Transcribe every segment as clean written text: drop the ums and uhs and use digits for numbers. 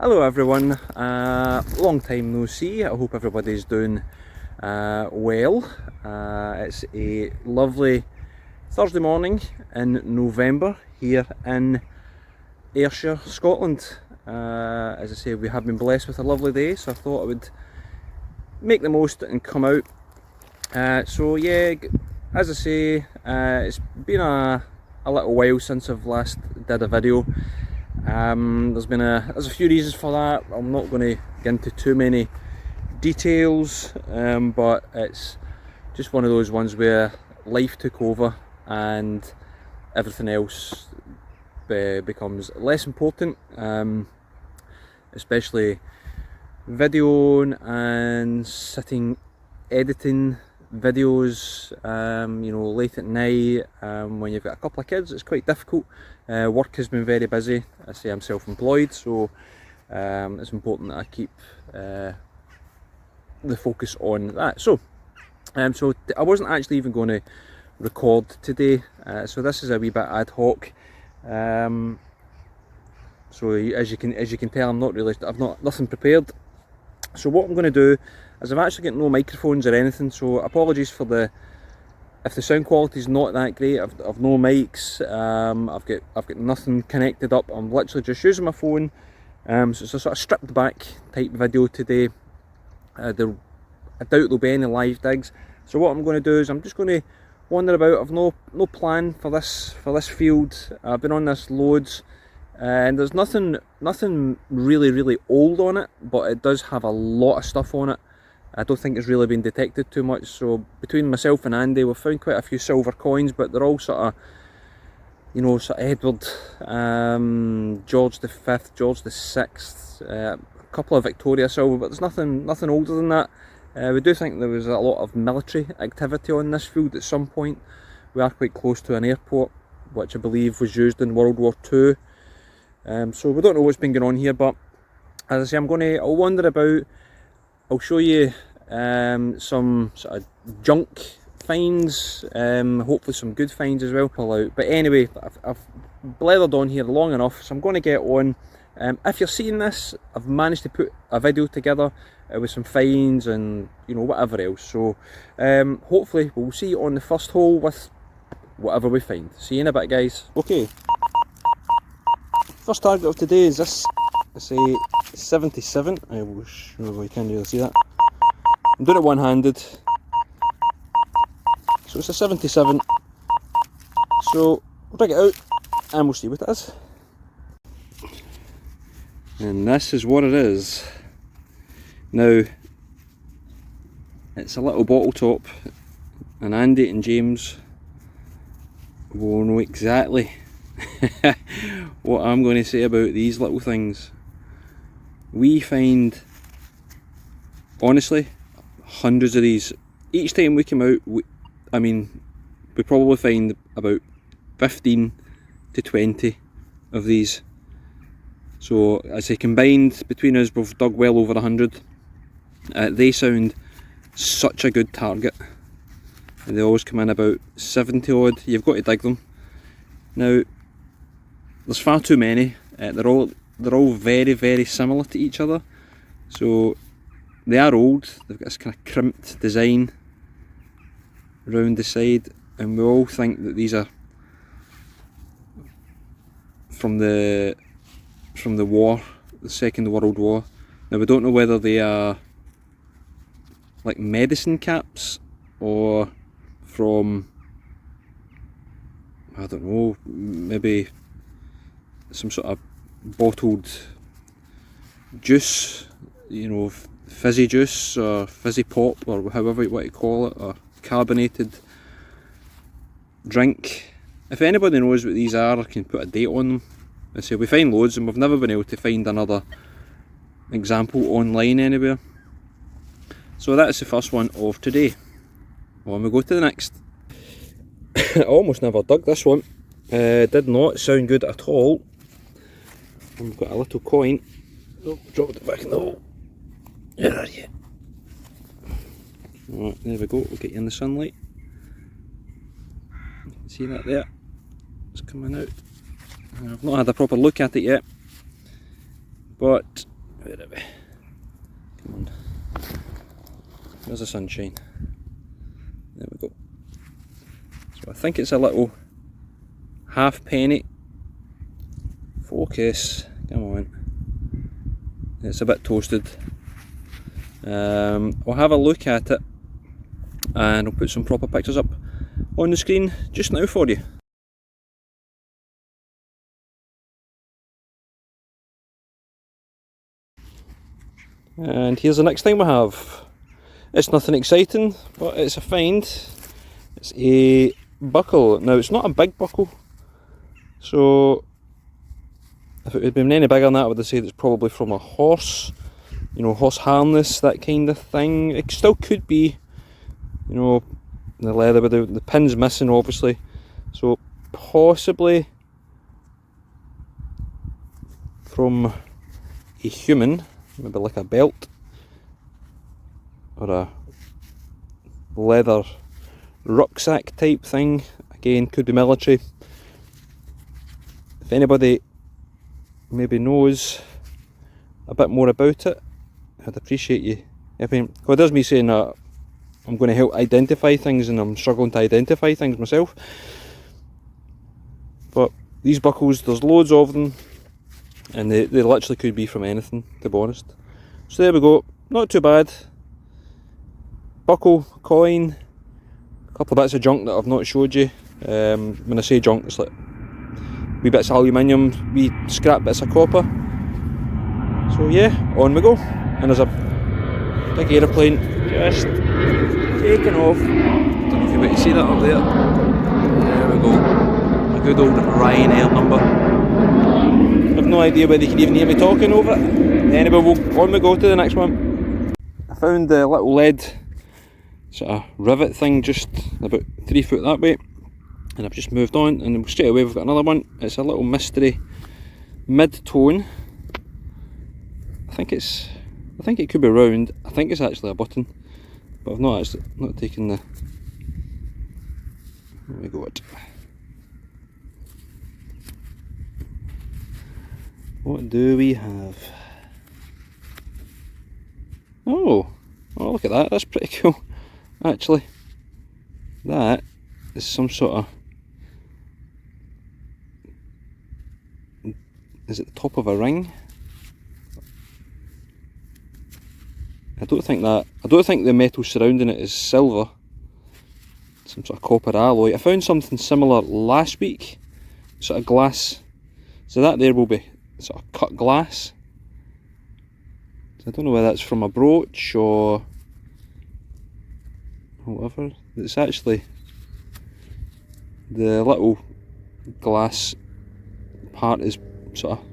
Hello everyone, long time no see. I hope everybody's doing well. It's a lovely Thursday morning in November here in Ayrshire, Scotland. As I say, we have been blessed with a lovely day, so I thought I would make the most and come out. So yeah, as I say, it's been a little while since I've last did a video. There's a few reasons for that. I'm not going to get into too many details, but it's just one of those ones where life took over and everything else becomes less important, especially videoing and sitting editing videos, you know, late at night. When you've got a couple of kids, it's quite difficult. Work has been very busy. I say I'm self-employed, so it's important that I keep the focus on that. So I wasn't actually even going to record today, so this is a wee bit ad hoc. So as you can tell, I've not nothing prepared. So what I'm going to do is I've actually got no microphones or anything, so apologies for if the sound quality is not that great. I've no mics. I've got nothing connected up. I'm literally just using my phone. So it's a sort of stripped back type video today. I doubt there'll be any live digs. So what I'm going to do is I'm just going to wander about. I've no plan for this field. I've been on this loads, and there's nothing really old on it, but it does have a lot of stuff on it. I don't think it's really been detected too much. So between myself and Andy, we've found quite a few silver coins, but they're all sort of, you know, sort of Edward, George the V, George the VI, a couple of Victoria silver, but there's nothing older than that. We do think there was a lot of military activity on this field at some point. We are quite close to an airport, which I believe was used in World War II. So we don't know what's been going on here, but as I say, I'll wander about. I'll show you some sort of junk finds, hopefully some good finds as well. Pull out. But anyway, I've blethered on here long enough, so I'm going to get on. If you're seeing this, I've managed to put a video together with some finds and, you know, whatever else. So hopefully we'll see you on the first hole with whatever we find. See you in a bit, guys. Okay, first target of today is this. It's a 77. I wish you can really see that. I'm doing it one-handed. So it's a 77. So we'll take it out and we'll see what it is. And this is what it is. Now, it's a little bottle top, and Andy and James will know exactly what I'm going to say about these little things. We find, honestly, hundreds of these. Each time we come out, we probably find about 15 to 20 of these. So, as I say, combined between us, we've dug well over 100. They sound such a good target. And they always come in about 70 odd. You've got to dig them. Now, there's far too many. They're all very similar to each other. So they are old. They've got this kind of crimped design around the side, and we all think that these are from the war, the Second World War. Now we don't know whether they are like medicine caps or from, I don't know, maybe some sort of bottled juice, you know, fizzy juice or fizzy pop or however you want to call it, or carbonated drink. If anybody knows what these are or can put a date on them. I say we find loads and we've never been able to find another example online anywhere. So that's the first one of today. On we go to the next. I almost never dug this one. Did not sound good at all. I've got a little coin. Oh, dropped it back in the hole. Where are you? Right, there we go. We'll get you in the sunlight. You can see that there. It's coming out. I've not had a proper look at it yet, but Where are we? Come on. Where's the sunshine? There we go. So I think it's a little halfpenny. Focus, come on. It's a bit toasted. I'll have a look at it and I'll put some proper pictures up on the screen just now for you. And here's the next thing we have. It's nothing exciting, but it's a find. It's a buckle. Now it's not a big buckle, so if it had been any bigger than that I would have said it's probably from a horse, you know, horse harness, that kind of thing. It still could be, you know, the leather with the pins missing obviously, so possibly from a human, maybe like a belt or a leather rucksack type thing. Again, could be military. If anybody maybe knows a bit more about it, I'd appreciate you. I mean, well, it does me saying that I'm going to help identify things and I'm struggling to identify things myself. But these buckles, there's loads of them and they literally could be from anything, to be honest. So there we go, not too bad. Buckle, coin, a couple of bits of junk that I've not showed you. When I say junk, it's like wee bits of aluminium, wee scrap bits of copper. So yeah, on we go. And there's a big aeroplane just taking off. Don't know if you're able to see that up there. There we go. A good old Ryanair number. I've no idea whether you can even hear me talking over it. Anyway, on we go to the next one. I found the little lead sort of rivet thing just about 3 foot that way, and I've just moved on, and straight away we've got another one. It's a little mystery mid-tone. I think it could be round. I think it's actually a button, but I've not taken the. There we go. What do we have? Oh, look at that. That's pretty cool. Actually, that is some sort of. Is it the top of a ring? I don't think the metal surrounding it is silver. Some sort of copper alloy. I found something similar last week. Sort of glass. So that there will be sort of cut glass. So I don't know whether that's from a brooch or whatever. It's actually the little glass part is sort of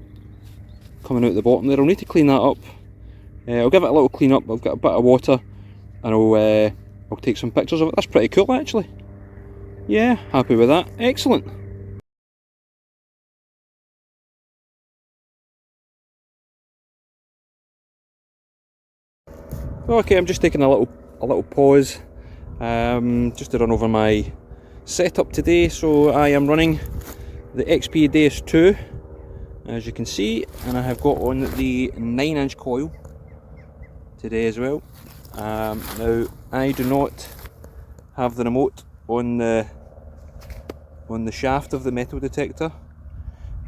coming out the bottom there. I'll need to clean that up. I'll give it a little clean up. I've got a bit of water and I'll take some pictures of it. That's pretty cool actually. Yeah, happy with that. Excellent. Okay, I'm just taking a little pause just to run over my setup today. So I am running the XP Deus 2, as you can see, and I have got on the 9-inch coil today as well. Now I do not have the remote on the shaft of the metal detector.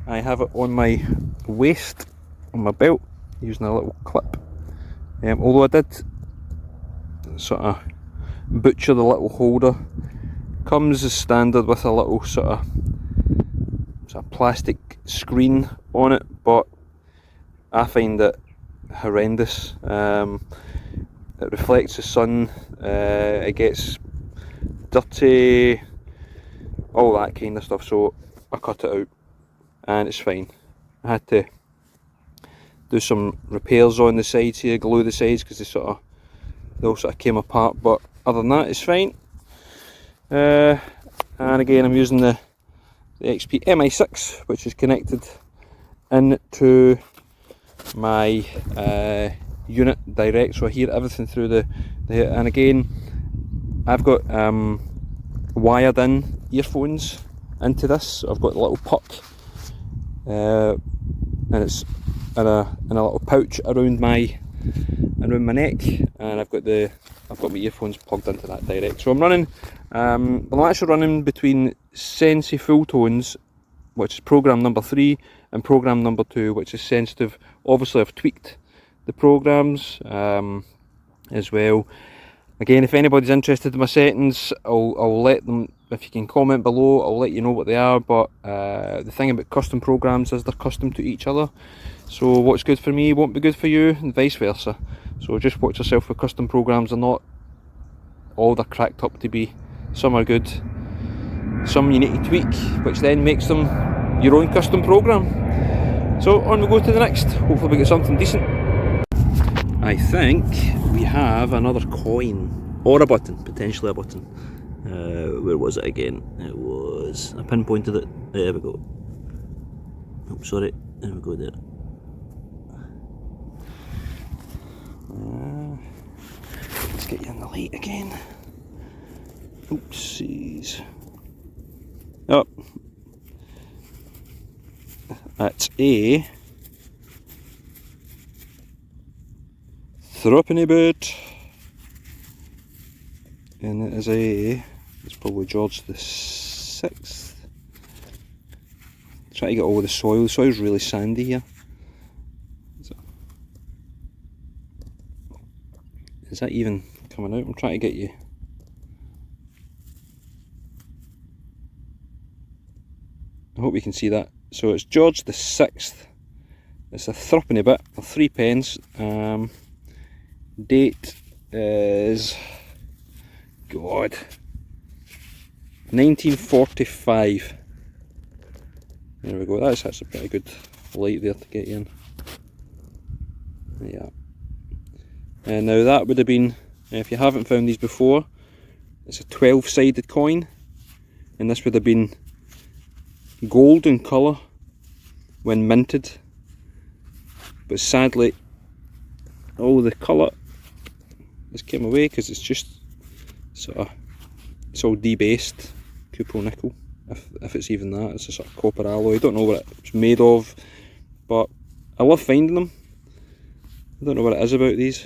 I have it on my waist, on my belt, using a little clip. Although I did sort of butcher the little holder. Comes as standard with a little sort of plastic screen on it, but I find it horrendous. It reflects the sun, it gets dirty, all that kind of stuff, so I cut it out and it's fine. I had to do some repairs on the sides here, glue the sides because they all sort of came apart, but other than that it's fine. And again, I'm using the XP MI6, which is connected into my unit direct, so I hear everything through the and again I've got wired in earphones into this, so I've got the little puck and it's in a little pouch around my neck, and I've got my earphones plugged into that direct. So I'm running. I'm actually running between Sensi Full Tones, which is program number 3, and program number 2, which is sensitive. Obviously I've tweaked the programs as well. Again, if anybody's interested in my settings, I'll let them, if you can comment below, I'll let you know what they are. But the thing about custom programs is they're custom to each other. So what's good for me won't be good for you, and vice versa. So just watch yourself with custom programs. They're not all they're cracked up to be. Some are good, some you need to tweak, which then makes them your own custom program. So on we go to the next. Hopefully we get something decent. I think we have another coin, or a button, potentially a button. Where was it again? It was, I pinpointed it, there we go. Oh, sorry, there we go there. Let's get you in the light again. Oopsies. Oh, that's a threepenny bit, and it is it's probably George the 6th. Try to get all the soil. The soil's really sandy here. Is that even coming out? I'm trying to get you. I hope you can see that. So it's George the 6th. It's a threepenny bit, or 3 pence. Date is, God, 1945. There we go. That's actually pretty good light there to get you in. Yeah. And now that would have been, if you haven't found these before, it's a 12-sided coin, and this would have been gold in colour when minted, but sadly all the colour has came away because it's just sort of, it's all debased cupo nickel, if it's even that. It's a sort of copper alloy. I don't know what it's made of, but I love finding them. I don't know what it is about these.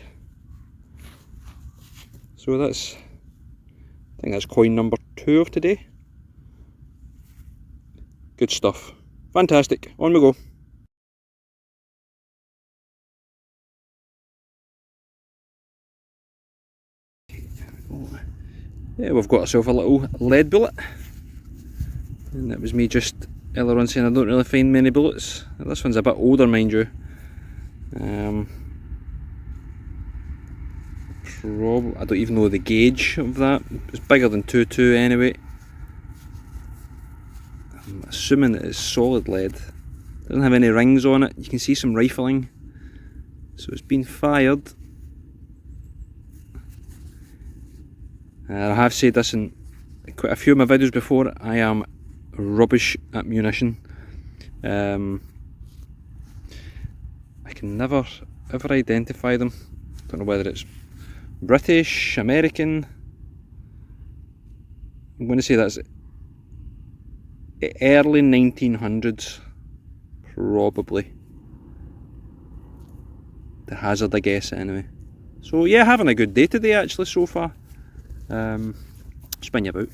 So that's, I think that's coin number 2 of today. Good stuff. Fantastic. On we go. Yeah, we've got ourselves a little lead bullet. And that was me just earlier on saying I don't really find many bullets. This one's a bit older, mind you. I don't even know the gauge of that. It's bigger than 2.2 anyway. I'm assuming it is solid lead. Doesn't have any rings on it. You can see some rifling. So it's been fired. I have said this in quite a few of my videos before, I am rubbish at munition. I can never ever identify them. Don't know whether it's British, American. I'm going to say that's early 1900s, probably. The hazard, I guess, anyway. So yeah, having a good day today actually so far. Spin you about.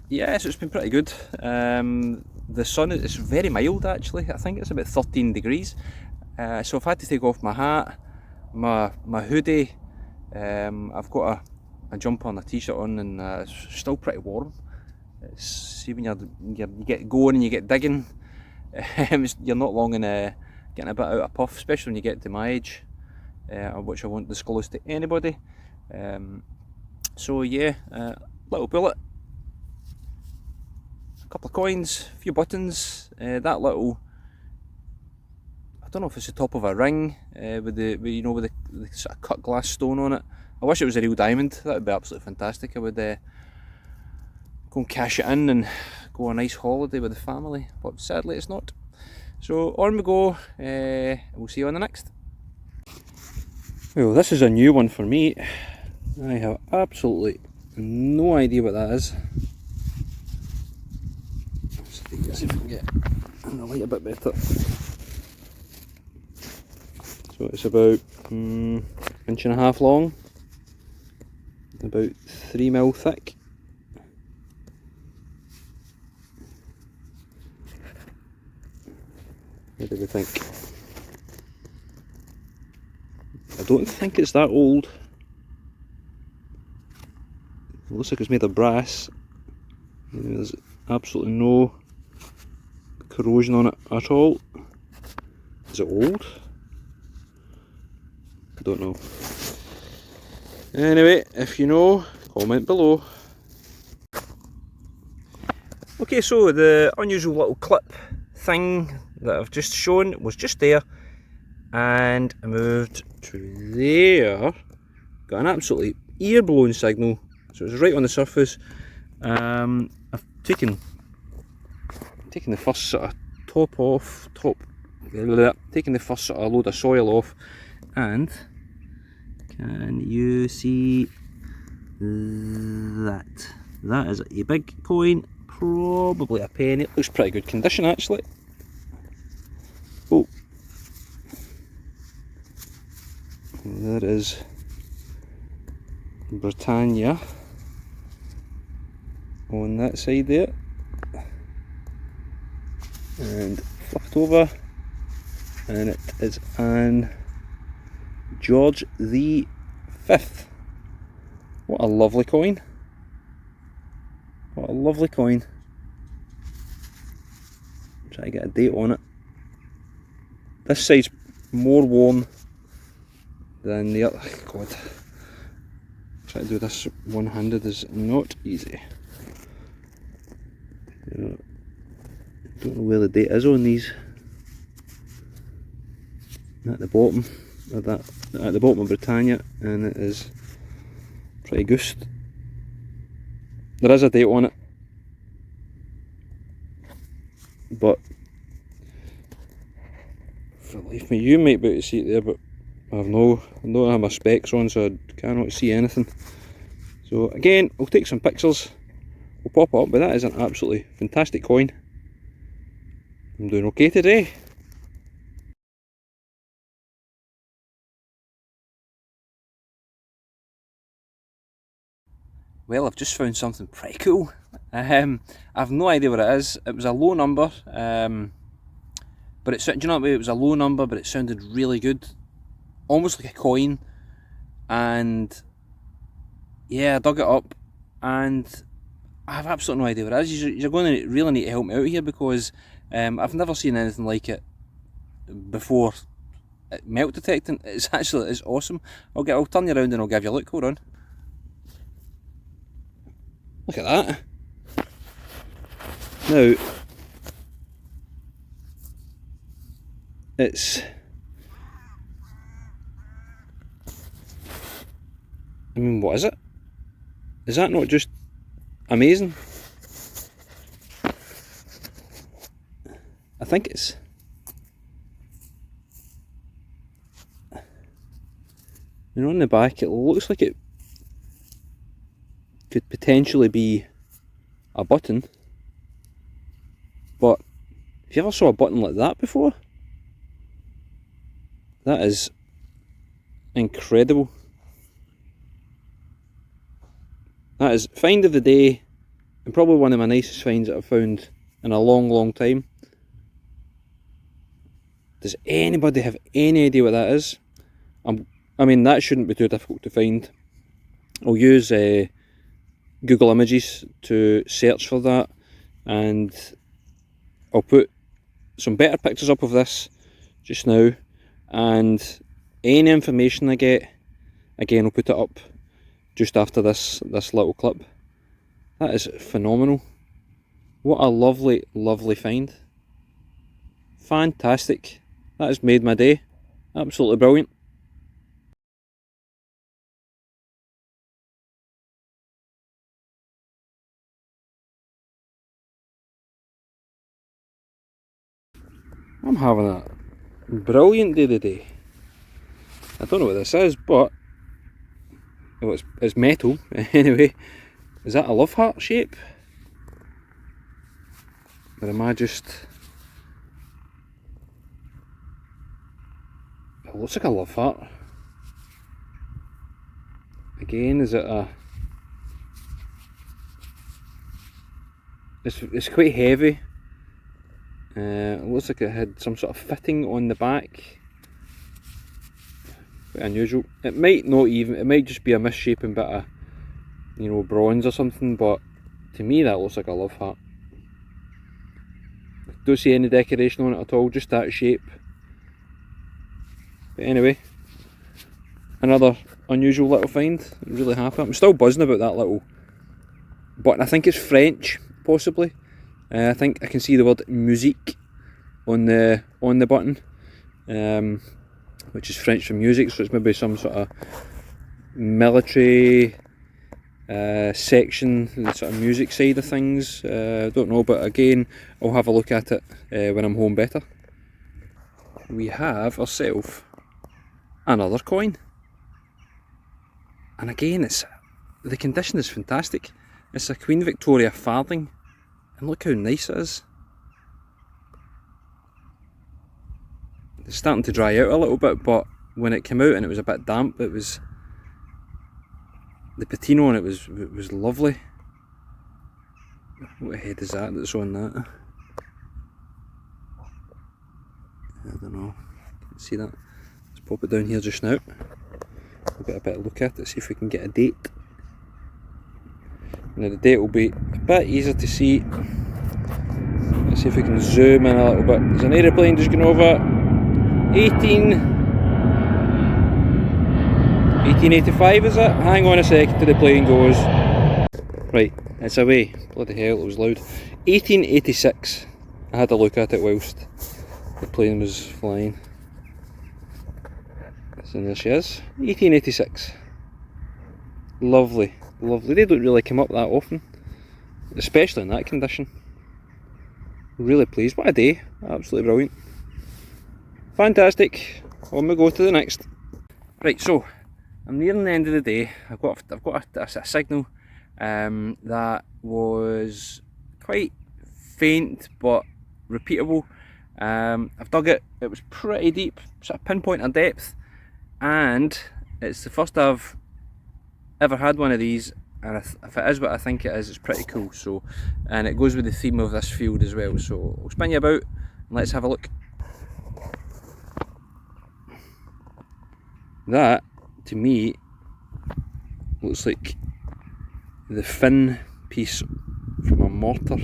Yeah, so it's been pretty good. The sun is very mild actually. I think it's about 13 degrees. So I've had to take off my hat, my hoodie. I've got a jumper and a t-shirt on, and it's still pretty warm. See, when you get going and you get digging, you're not long in getting a bit out of puff, especially when you get to my age, which I won't disclose to anybody. So yeah, little bullet, a couple of coins, a few buttons, that little, I don't know if it's the top of a ring, with the sort of cut glass stone on it. I wish it was a real diamond. That would be absolutely fantastic. I would go and cash it in and go on a nice holiday with the family, but sadly it's not. So on we go. We'll see you on the next. Well, this is a new one for me. I have absolutely no idea what that is. Let's see if we can get in the light a bit better. So it's about inch and a half long, about 3mm thick. What do we think? I don't think it's that old. It looks like it's made of brass. There's absolutely no corrosion on it at all. Is it old? I don't know. Anyway, if you know, comment below. Okay, so the unusual little clip thing that I've just shown was just there, and I moved to there, got an absolutely ear-blowing signal, so it was right on the surface. I've taken the first sort of taking the first sort of load of soil off, and can you see that? That is a big coin, probably a penny. It looks pretty good condition actually. Oh, there is Britannia on that side there, and flipped over, and it is an George the 5th. What a lovely coin. What a lovely coin. Try to get a date on it. This side's more worn than the other. God, trying to do this one-handed is not easy. Don't know where the date is on these. At the bottom of that, at the bottom of Britannia, and it is pretty goosed. There is a date on it, but for the life of me, you might be able to see it there, but I don't have my specs on, so I cannot see anything. So again, we'll take some pictures, we'll pop up, but that is an absolutely fantastic coin. I'm doing okay today. Well, I've just found something pretty cool. I've no idea what it is. It was a low number, but do you know what? It was a low number, but it sounded really good, almost like a coin. And yeah, I dug it up, and I have absolutely no idea what it is. You're going to really need to help me out here, because I've never seen anything like it before. Melt detecting. It's awesome. I'll turn you around and I'll give you a look. Hold on. Look at that. Now, it's, I mean, what is it? Is that not just amazing? I think it's, you know, on the back it looks like it could potentially be a button, but if you ever saw a button like that before, that is incredible. That is find of the day, and probably one of my nicest finds that I've found in a long time. Does anybody have any idea what that is? I mean, that shouldn't be too difficult to find. I'll use Google Images to search for that, and I'll put some better pictures up of this just now, and any information I get, again I'll put it up just after this little clip. That is phenomenal. What a lovely find. Fantastic. That has made my day. Absolutely brilliant. I'm having a brilliant day today. I don't know what this is, but well, it's metal. Anyway, is that a love heart shape? Or am I just... It looks like a love heart. Again, is it a... It's quite heavy. It looks like it had some sort of fitting on the back. Quite unusual. It might not even, it might just be a misshapen bit of, you know, bronze or something, but to me that looks like a love heart. Don't see any decoration on it at all, just that shape. But anyway, another unusual little find. I'm really happy. I'm still buzzing about that little button. I think it's French, possibly. I think I can see the word musique on the button, which is French for music, so it's maybe some sort of military section, the sort of music side of things. I don't know, but again, I'll have a look at it when I'm home better. We have ourselves another coin, and again, the condition is fantastic. It's a Queen Victoria farthing, and look how nice it is. It's starting to dry out a little bit, but when it came out and it was a bit damp, it was, the patina on it was lovely. What head is that that's on that? I don't know. Can you see that? Let's pop it down here just now. We'll get a better look at it, see if we can get a date. Now the date will be a bit easier to see. Let's see if we can zoom in a little bit. There's an aeroplane just going over. 1885 is it? Hang on a second till the plane goes. Right, it's away. Bloody hell, it was loud. 1886. I had a look at it whilst the plane was flying. So there she is. 1886. Lovely, lovely. They don't really come up that often, especially in that condition. Really pleased. What a day. Absolutely brilliant. Fantastic. On we go to the next. Right, so I'm nearing the end of the day. I've got a signal that was quite faint but repeatable. I've dug it. It was pretty deep, sort of pinpoint of depth, and it's the first I've ever had one of these. And if it is what I think it is, it's pretty cool. So, and it goes with the theme of this field as well. So I'll spin you about and let's have a look. That, to me, looks like the fin piece from a mortar.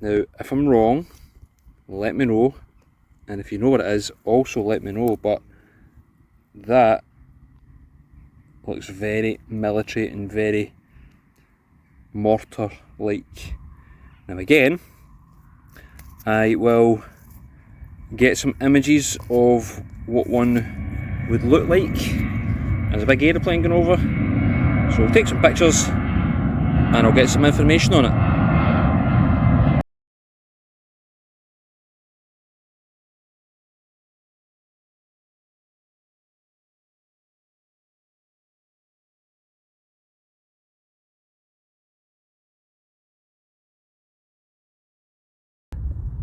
Now, if I'm wrong, let me know, and if you know what it is, also let me know, but that looks very military and very mortar-like. Now again, I will get some images of what one would look like. There's a big aeroplane going over, so I'll take some pictures and I'll get some information on it.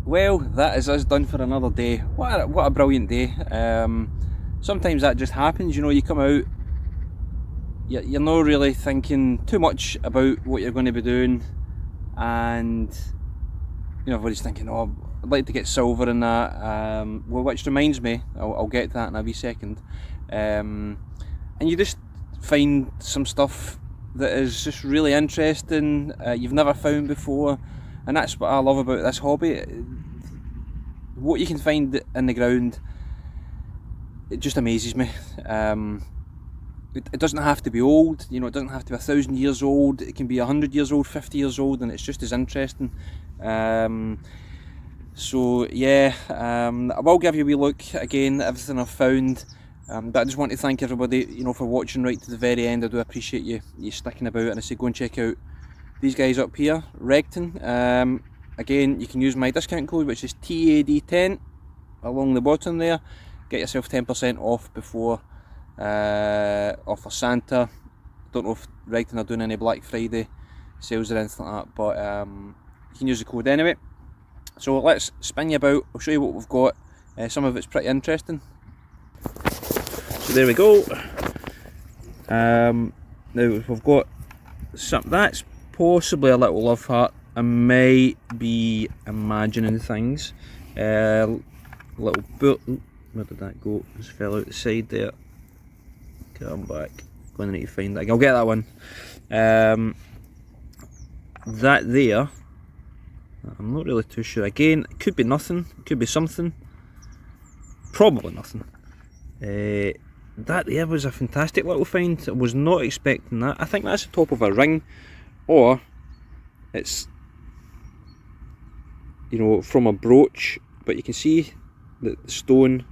Well, that is us done for another day. What a brilliant day. Sometimes that just happens, you know, you come out, you're not really thinking too much about what you're going to be doing, and you know, everybody's thinking, oh, I'd like to get silver in that, well, which reminds me, I'll get to that in a wee second, and you just find some stuff that is just really interesting, you've never found before. And that's what I love about this hobby. What you can find in the ground, it just amazes me. It doesn't have to be old, you know, it doesn't have to be 1,000 years old. It can be 100 years old, 50 years old, and it's just as interesting. So yeah, I will give you a wee look again at everything I've found. But I just want to thank everybody, you know, for watching right to the very end. I do appreciate you sticking about, and I say go and check out these guys up here, Regton. Again, you can use my discount code, which is TAD10 along the bottom there. Get yourself 10% off before off for Santa. Don't know if Regton are doing any Black Friday sales or anything like that, but you can use the code anyway. So let's spin you about, I'll show you what we've got. Some of it's pretty interesting. So there we go. Now we've got some, that's possibly a little love heart. I might be imagining things. Little boot, where did that go? Just fell out the side there. Come back. Going to need to find that. I'll get that one. That there, I'm not really too sure. Again, it could be nothing, it could be something. Probably nothing. That there was a fantastic little find. I was not expecting that. I think that's the top of a ring, or it's, you know, from a brooch, but you can see that the stone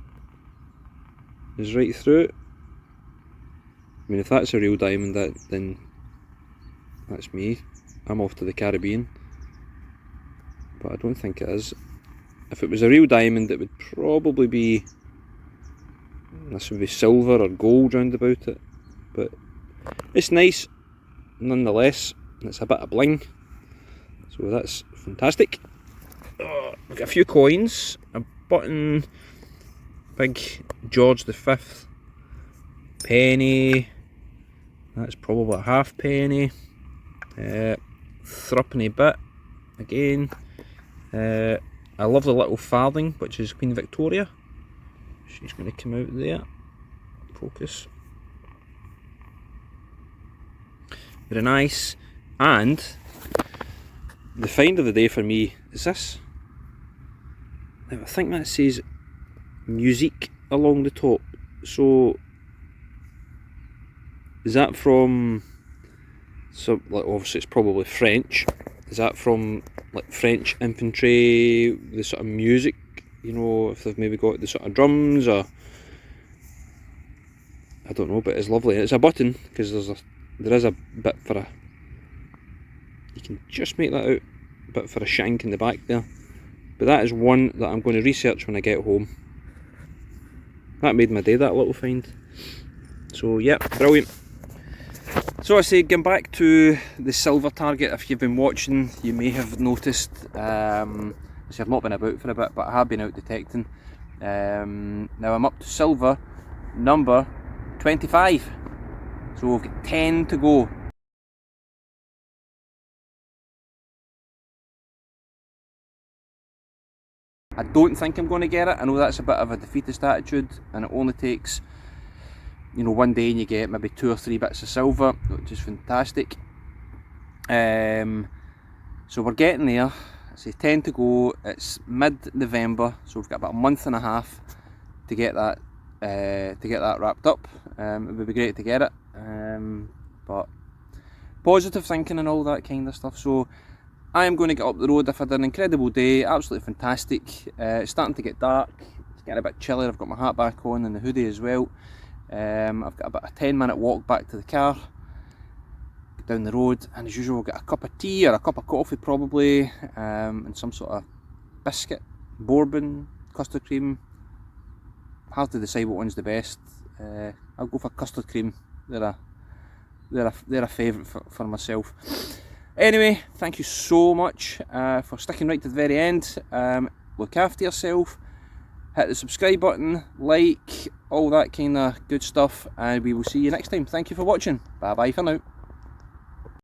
is right through it. I mean, if that's a real diamond, then that's me. I'm off to the Caribbean. But I don't think it is. If it was a real diamond, it would probably be, this would be silver or gold round about it. But it's nice nonetheless. It's a bit of bling, so that's fantastic. We've got a few coins, a button, big George V penny, that's probably a half penny, threepenny bit again, a lovely little farthing which is Queen Victoria. She's going to come out there, focus, very nice. And the find of the day for me is this. Now I think that says music along the top, so is that from, so like obviously it's probably French, is that from like French infantry, the sort of music, you know, if they've maybe got the sort of drums, or I don't know, but it's lovely. It's a button because there is a bit for a, you can just make that out, a bit for a shank in the back there. But that is one that I'm going to research when I get home. That made my day, that little find. So yeah, brilliant. So I say, going back to the silver target, if you've been watching, you may have noticed, see, I've not been about for a bit, but I have been out detecting. Now I'm up to silver number 25, so we've got 10 to go. I don't think I'm going to get it. I know that's a bit of a defeatist attitude, and it only takes, you know, one day and you get maybe 2 or 3 bits of silver, which is fantastic. So we're getting there. I say 10 to go. It's mid-November, so we've got about a month and a half to get that wrapped up. It would be great to get it, but positive thinking and all that kind of stuff. So I am going to get up the road. I've had an incredible day, absolutely fantastic. It's starting to get dark, it's getting a bit chilly. I've got my hat back on and the hoodie as well. I've got about a 10-minute walk back to the car, down the road, and as usual get a cup of tea or a cup of coffee probably, and some sort of biscuit, bourbon, custard cream. Hard to decide what one's the best. I'll go for custard cream. They're a favourite for myself. Anyway, thank you so much for sticking right to the very end. Look after yourself, hit the subscribe button, like, all that kind of good stuff, and we will see you next time. Thank you for watching. Bye bye for now.